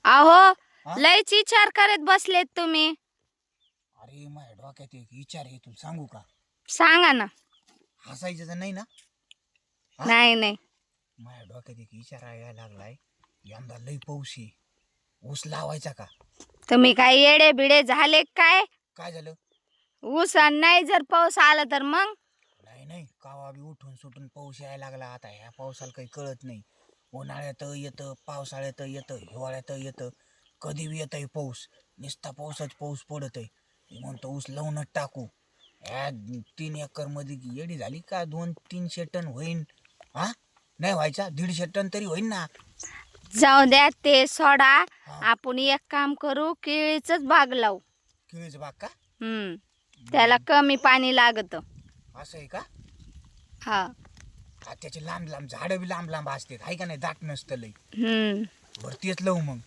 अहो हा? लयच विचार करत बसलेत तुम्ही. अरे माझ्या डोक्यात एक विचार आहे, तुला सांगू का? सांगा ना. हसायचं तर नाही ना? हा? नाही नाही. माझ्या डोक्यात एक विचार यायला लागलाय. यंदा लई पाऊस आहे, ऊस लावायचा का? तुम्ही काय येडे बिडे झाले काय? काय झालं? ऊस नाही जर पाऊस आला तर मग? नाही नाही, कावा बी उठून सुटून पाऊस यायला लागला. आता ह्या पावसाला काही कळत नाही. उन्हाळ्यात येतं, पावसाळ्यात येतं, हिवाळ्यात येतं, कधी बी येतंय पाऊस. नुसता पाऊसच पाऊस पडत आहे. मी म्हणतो ऊस लावूनच टाकू. ह्या 3 एकर मध्ये येडी झाली का? 200-300 टन होईन. हा, नाही व्हायचा 150 टन तरी होईन ना. जाऊ द्या ते सोडा. हा, आपण एक काम करू, केळीच बाग लावू. केळीचं बाग का? त्याला कमी पाणी लागत. असं आहे का? हा. हा, त्याचे लांब लांब झाडं बी लांब लांब असतात, हाय का नाही? दाट नसतं लई. बरं तेच लावू मग.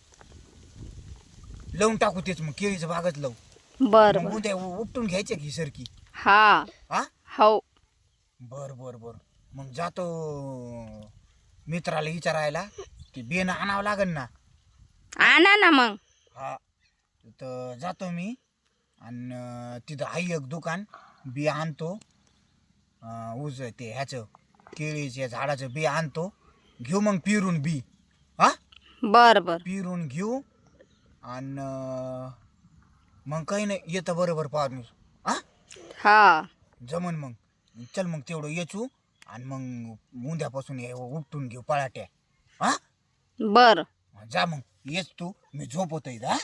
लावून टाकू तेच मग, केळीचं बागच लावू. बर मग बर. उद्या उपटून घ्यायचे की सरकी. हा. हा, हो. बर बर बर. मग जातो मित्राला विचारायला, की बियाणं आणावं लागेल ना. आणा ना मग. हा, तर जातो मी आणि तिथं आहे एक दुकान, बी आणतो. ऊस ते ह्याचं केळीच्या झाडाचं बी आणतो. घेऊ मग पिरून बी. हा, बर बर. पिरून घेऊ आणि मग काही नाही, येतं बरोबर पाहून. हा, हा. जमन मग. चल मग तेवढं येचू आणि मग उद्यापासून हे उपटून घेऊ पळाट्या. हा, बर. जा मग, येच तू, मी झोपवतो इथं. हा.